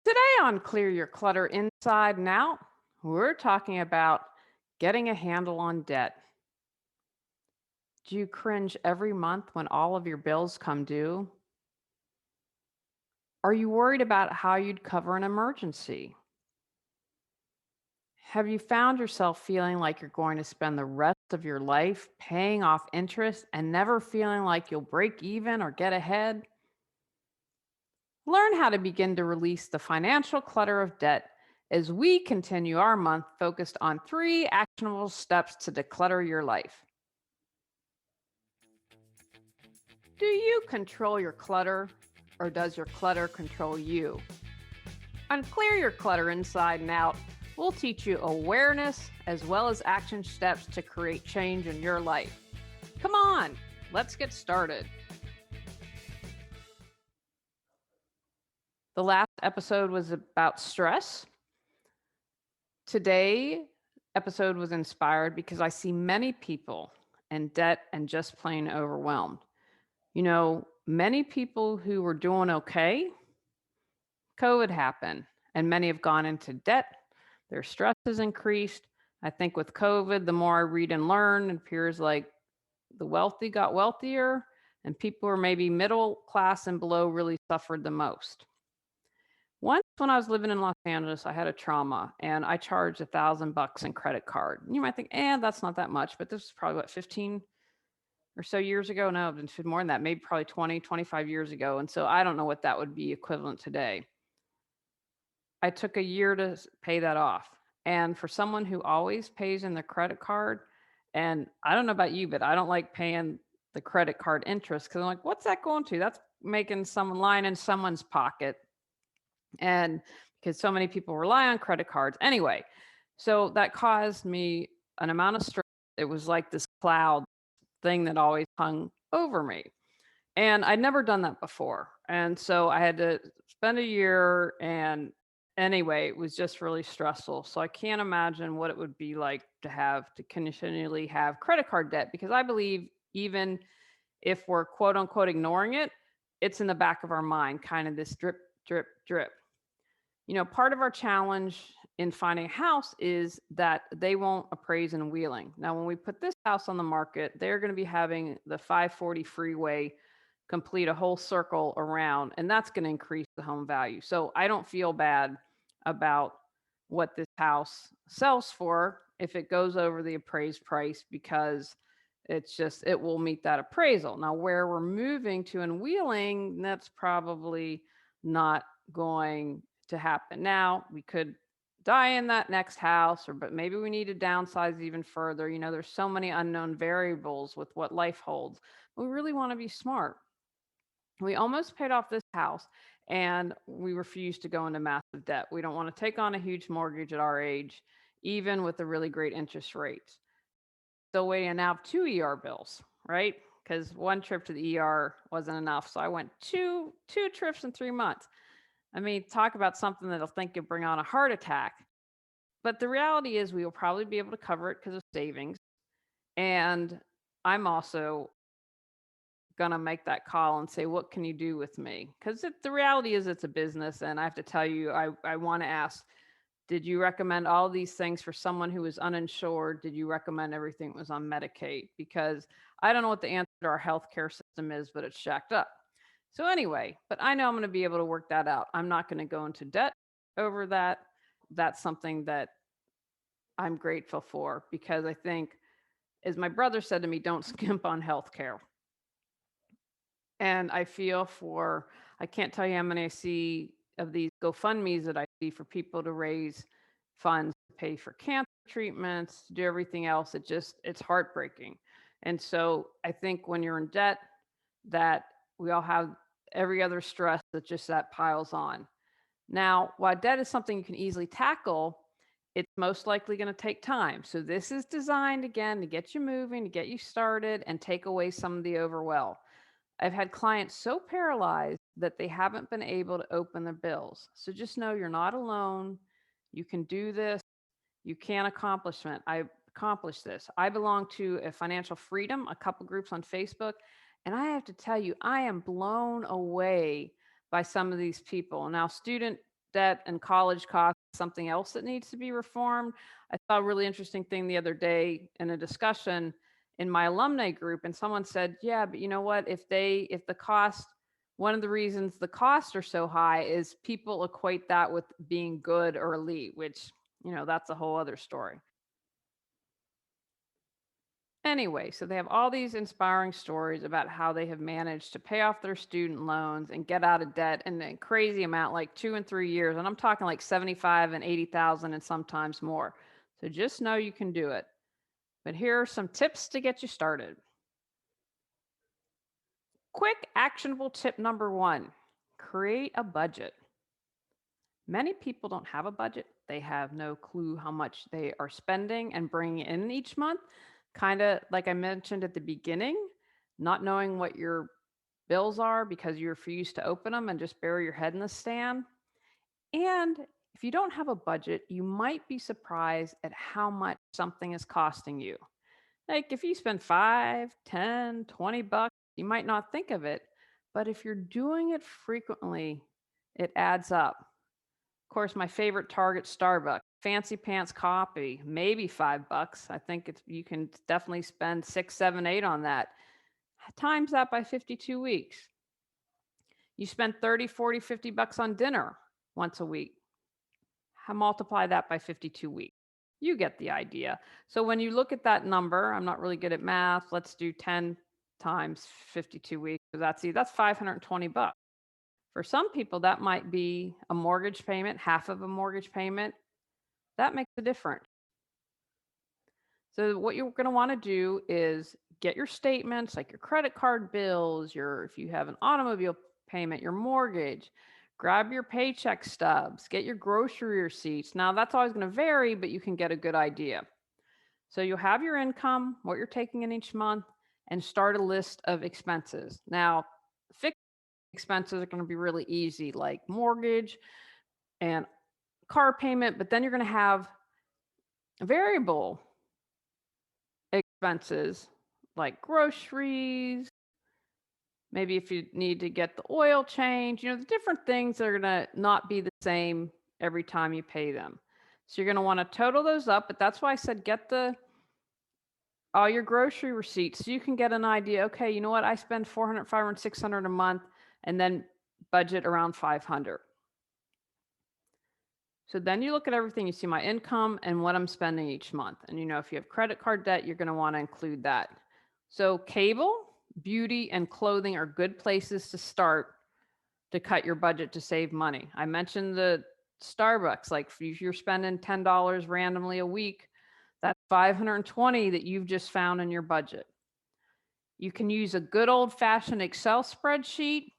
Today on Clear Your Clutter Inside and Out, we're talking about getting a handle on debt. Do you cringe every month when all of your bills come due? Are you worried about how you'd cover an emergency? Have you found yourself feeling like you're going to spend the rest of your life paying off interest and never feeling like you'll break even or get ahead? Learn how to begin to release the financial clutter of debt as we continue our month focused on 3 actionable steps to declutter your life. Do you control your clutter or does your clutter control you? On Clear Your Clutter Inside and Out, we'll teach you awareness as well as action steps to create change in your life. Come on, let's get started. The last episode was about stress. Today episode was inspired because I see many people in debt and just plain overwhelmed. Many people who were doing okay, COVID happened, and many have gone into debt. Their stress has increased. I think with COVID, the more I read and learn, it appears like the wealthy got wealthier, and people who are maybe middle class and below really suffered the most. Once when I was living in Los Angeles, I had a trauma and I charged $1,000 in credit card. You might think, that's not that much, but this is probably what, 15 or so years ago. No, it's been more than that, maybe probably 20, 25 years ago. And so I don't know what that would be equivalent today. I took a year to pay that off. And for someone who always pays in their credit card, and I don't know about you, but I don't like paying the credit card interest because I'm like, what's that going to? That's making someone line in someone's pocket. And because so many people rely on credit cards. Anyway, so that caused me an amount of stress. It was like this cloud thing that always hung over me. And I'd never done that before. And so I had to spend a year. And anyway, it was just really stressful. So I can't imagine what it would be like to have to continually have credit card debt because I believe even if we're quote unquote ignoring it, it's in the back of our mind, kind of this drip, drip, drip. Part of our challenge in finding a house is that they won't appraise in Wheeling. Now, when we put this house on the market, they're going to be having the 540 freeway complete a whole circle around, and that's going to increase the home value. So I don't feel bad about what this house sells for if it goes over the appraised price because it will meet that appraisal. Now, where we're moving to in Wheeling, that's probably not going to happen. Now, we could die in that next house, but maybe we need to downsize even further. There's so many unknown variables with what life holds. We really want to be smart. We almost paid off this house and we refuse to go into massive debt. We don't want to take on a huge mortgage at our age, even with the really great interest rates. Still waiting to now have 2 ER bills, right? Because one trip to the ER wasn't enough. So I went two trips in 3 months. I mean, talk about something that'll think you'll bring on a heart attack. But the reality is we will probably be able to cover it because of savings. And I'm also gonna make that call and say, what can you do with me? Because the reality is it's a business. And I have to tell you, I want to ask, did you recommend all these things for someone who is uninsured? Did you recommend everything that was on Medicaid? Because I don't know what the answer to our healthcare system is, but it's shacked up. So anyway, but I know I'm going to be able to work that out. I'm not going to go into debt over that. That's something that I'm grateful for because I think, as my brother said to me, don't skimp on healthcare. And I can't tell you how many I see of these GoFundMe's that I see for people to raise funds to pay for cancer treatments, to do everything else. It's heartbreaking. And so I think when you're in debt, that we all have every other stress that piles on. Now, while debt is something you can easily tackle, it's most likely going to take time. So this is designed again to get you moving, to get you started and take away some of the overwhelm. I've had clients so paralyzed that they haven't been able to open their bills. So just know you're not alone. You can do this. You can accomplish this. I belong to a financial freedom, a couple groups on Facebook, and I have to tell you, I am blown away by some of these people. Now, student debt and college costs is something else that needs to be reformed. I saw a really interesting thing the other day in a discussion in my alumni group, and someone said, "Yeah, but you know what? If the cost, one of the reasons the costs are so high is people equate that with being good or elite, which that's a whole other story." Anyway, so they have all these inspiring stories about how they have managed to pay off their student loans and get out of debt in a crazy amount, like 2 and 3 years. And I'm talking like 75 and 80,000 and sometimes more. So just know you can do it. But here are some tips to get you started. Quick, actionable tip number one: create a budget. Many people don't have a budget. They have no clue how much they are spending and bringing in each month. Kind of like I mentioned at the beginning, not knowing what your bills are because you refuse to open them and just bury your head in the sand. And if you don't have a budget, you might be surprised at how much something is costing you. Like if you spend 5, 10, $20, you might not think of it. But if you're doing it frequently, it adds up. Of course, my favorite Target, Starbucks. Fancy pants coffee, maybe $5. I think you can definitely spend 6, 7, 8 on that. Times that by 52 weeks. You spend 30, 40, $50 on dinner once a week. Multiply that by 52 weeks. You get the idea. So when you look at that number, I'm not really good at math. Let's do 10 times 52 weeks. So that's $520. For some people, that might be a mortgage payment, half of a mortgage payment. That makes a difference. So what you're going to want to do is get your statements, like your credit card bills, your if you have an automobile payment, your mortgage, grab your paycheck stubs, get your grocery receipts. Now that's always going to vary, but you can get a good idea. So you'll have your income, what you're taking in each month, and start a list of expenses. Now, fixed expenses are going to be really easy, like mortgage and car payment, but then you're going to have variable expenses like groceries, maybe if you need to get the oil change, the different things that are going to not be the same every time you pay them. So you're going to want to total those up, but that's why I said get all your grocery receipts so you can get an idea. Okay, you know what? I spend 400, 500, 600 a month and then budget around 500. So then you look at everything, you see my income and what I'm spending each month. And if you have credit card debt, you're going to want to include that. So cable, beauty, and clothing are good places to start to cut your budget to save money. I mentioned the Starbucks, like if you're spending $10 randomly a week, that's 520 that you've just found in your budget. You can use a good old-fashioned Excel spreadsheet.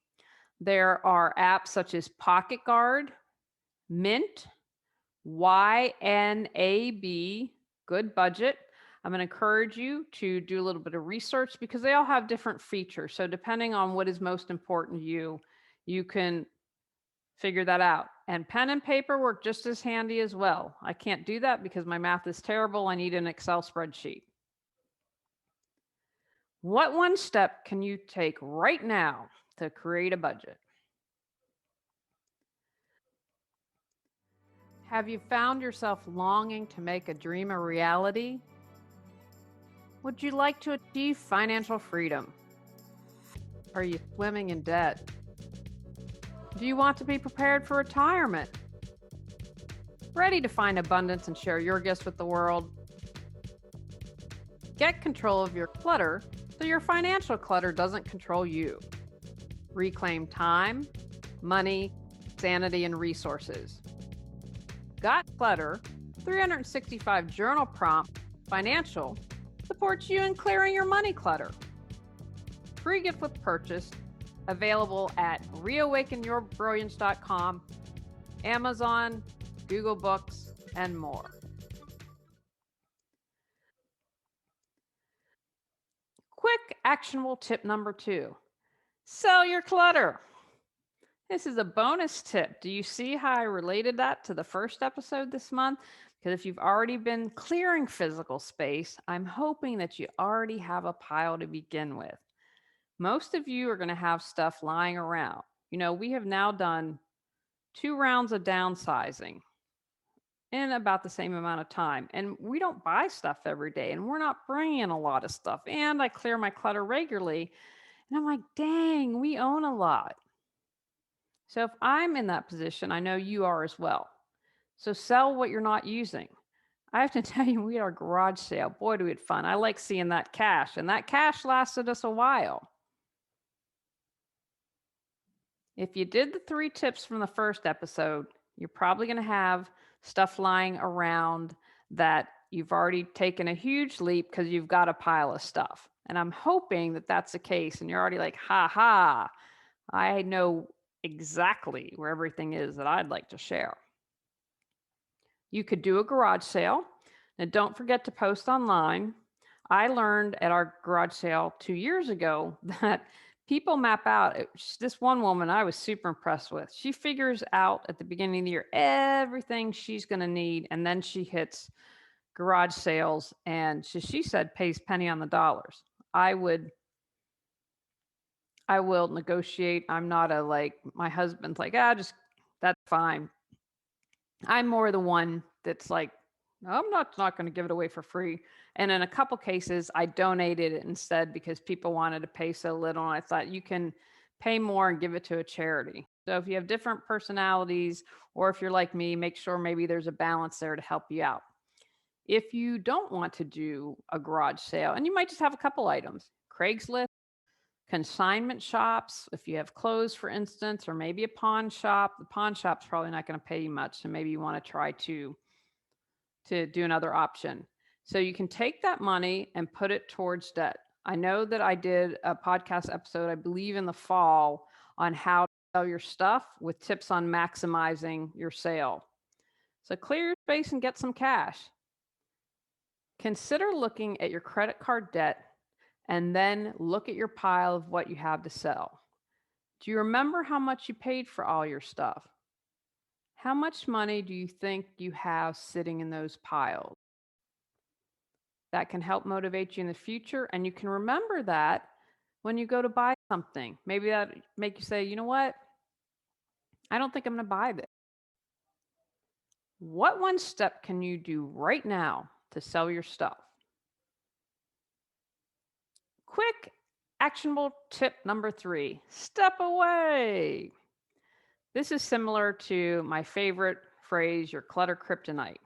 There are apps such as Pocket Guard, Mint, YNAB, Good Budget. I'm going to encourage you to do a little bit of research because they all have different features. So depending on what is most important to you, you can figure that out. And pen and paper work just as handy as well. I can't do that because my math is terrible. I need an Excel spreadsheet. What one step can you take right now to create a budget? Have you found yourself longing to make a dream a reality? Would you like to achieve financial freedom? Are you swimming in debt? Do you want to be prepared for retirement? Ready to find abundance and share your gifts with the world? Get control of your clutter so your financial clutter doesn't control you. Reclaim time, money, sanity, and resources. Got Clutter, 365 journal prompt, financial, supports you in clearing your money clutter. Free gift with purchase, available at reawakenyourbrilliance.com, Amazon, Google Books, and more. Quick, actionable tip number 2: sell your clutter. This is a bonus tip. Do you see how I related that to the first episode this month? Because if you've already been clearing physical space, I'm hoping that you already have a pile to begin with. Most of you are going to have stuff lying around. We have now done 2 rounds of downsizing in about the same amount of time. And we don't buy stuff every day, and we're not bringing in a lot of stuff. And I clear my clutter regularly. And I'm like, dang, we own a lot. So if I'm in that position, I know you are as well. So sell what you're not using. I have to tell you, we had our garage sale. Boy, do we had fun. I like seeing that cash, and that cash lasted us a while. If you did the 3 tips from the first episode, you're probably going to have stuff lying around that you've already taken a huge leap because you've got a pile of stuff. And I'm hoping that that's the case. And you're already like, ha ha, I know exactly where everything is that I'd like to share. You could do a garage sale. And don't forget to post online. I learned at our garage sale 2 years ago that people map out. This one woman I was super impressed with. She figures out at the beginning of the year everything she's going to need, and then she hits garage sales, and she said pays penny on the dollars. I would I will negotiate. I'm not a like my husband's like, just that's fine. I'm more the one that's like, I'm not going to give it away for free. And in a couple cases, I donated it instead because people wanted to pay so little. And I thought you can pay more and give it to a charity. So if you have different personalities, or if you're like me, make sure maybe there's a balance there to help you out. If you don't want to do a garage sale, and you might just have a couple items, Craigslist, consignment shops, if you have clothes, for instance, or maybe a pawn shop. The pawn shop's probably not going to pay you much, so maybe you want to try to do another option. So you can take that money and put it towards debt. I know that I did a podcast episode, I believe in the fall, on how to sell your stuff with tips on maximizing your sale. So clear your space and get some cash. Consider looking at your credit card debt and then look at your pile of what you have to sell. Do you remember how much you paid for all your stuff? How much money do you think you have sitting in those piles? That can help motivate you in the future, and you can remember that when you go to buy something. Maybe that make you say, you know what? I don't think I'm going to buy this. What one step can you do right now to sell your stuff? Quick, actionable tip number 3, step away. This is similar to my favorite phrase, your clutter kryptonite.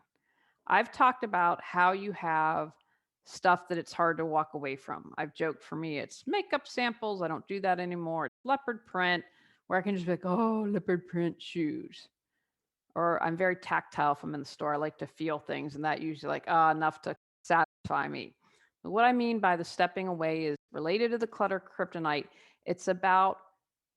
I've talked about how you have stuff that it's hard to walk away from. I've joked, for me, it's makeup samples. I don't do that anymore. It's leopard print, where I can just be like, oh, leopard print shoes. Or I'm very tactile if I'm in the store. I like to feel things, and that usually like, enough to satisfy me. But what I mean by the stepping away is related to the clutter kryptonite. It's about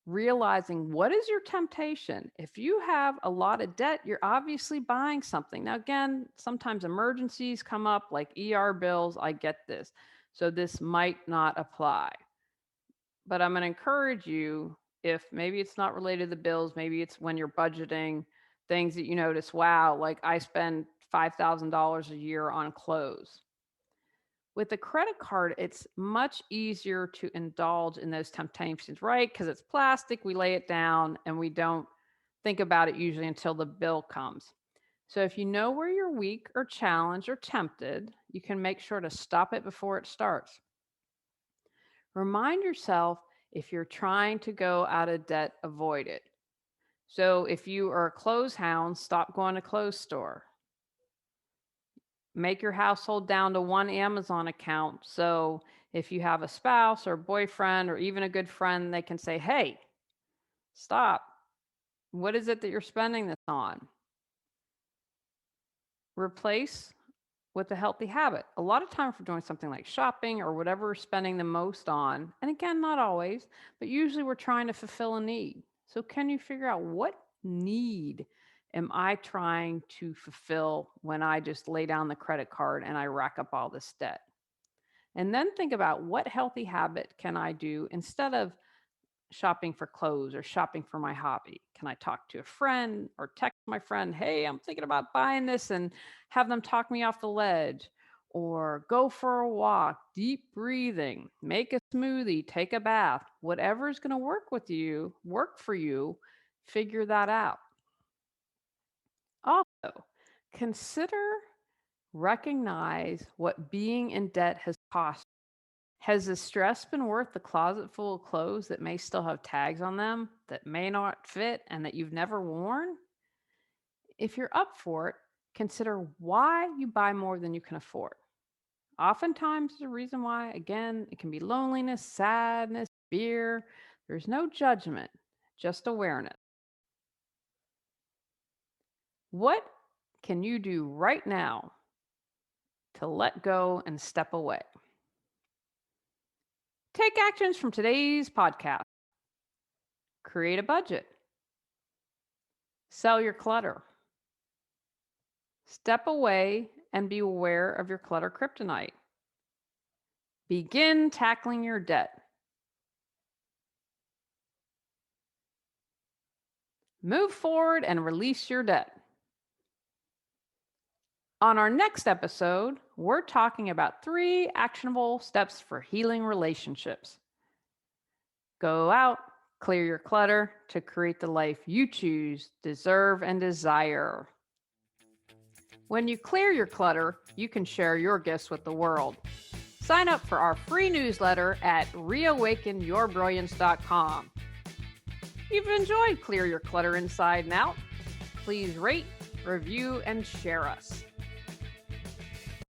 realizing what is your temptation. If you have a lot of debt, you're obviously buying something. Now, again, sometimes emergencies come up like ER bills. I get this. So this might not apply. But I'm going to encourage you, if maybe it's not related to the bills, maybe it's when you're budgeting things that you notice, wow, like I spend $5,000 a year on clothes. With a credit card, it's much easier to indulge in those temptations, right? Because it's plastic, we lay it down and we don't think about it usually until the bill comes. So if you know where you're weak or challenged or tempted, you can make sure to stop it before it starts. Remind yourself, if you're trying to go out of debt, avoid it. So if you are a clothes hound, stop going to clothes store. Make your household down to one Amazon account. So if you have a spouse or boyfriend or even a good friend, they can say, hey, stop. What is it that you're spending this on? Replace with a healthy habit. A lot of time for doing something like shopping or whatever we're spending the most on, and again, not always, but usually we're trying to fulfill a need. So can you figure out, what need am I trying to fulfill when I just lay down the credit card and I rack up all this debt? And then think about, what healthy habit can I do instead of shopping for clothes or shopping for my hobby? Can I talk to a friend or text my friend, hey, I'm thinking about buying this, and have them talk me off the ledge? Or go for a walk, deep breathing, make a smoothie, take a bath, whatever is going to work for you, figure that out. Also, consider recognize what being in debt has cost. Has the stress been worth the closet full of clothes that may still have tags on them, that may not fit, and that you've never worn? If you're up for it, consider why you buy more than you can afford. Oftentimes, the reason why, again, it can be loneliness, sadness, fear. There's no judgment, just awareness. What can you do right now to let go and step away? Take actions from today's podcast. Create a budget. Sell your clutter. Step away and be aware of your clutter kryptonite. Begin tackling your debt. Move forward and release your debt. On our next episode, we're talking about 3 actionable steps for healing relationships. Go out, clear your clutter to create the life you choose, deserve, and desire. When you clear your clutter, you can share your gifts with the world. Sign up for our free newsletter at reawakenyourbrilliance.com. If you've enjoyed Clear Your Clutter Inside and Out, please rate, review, and share us.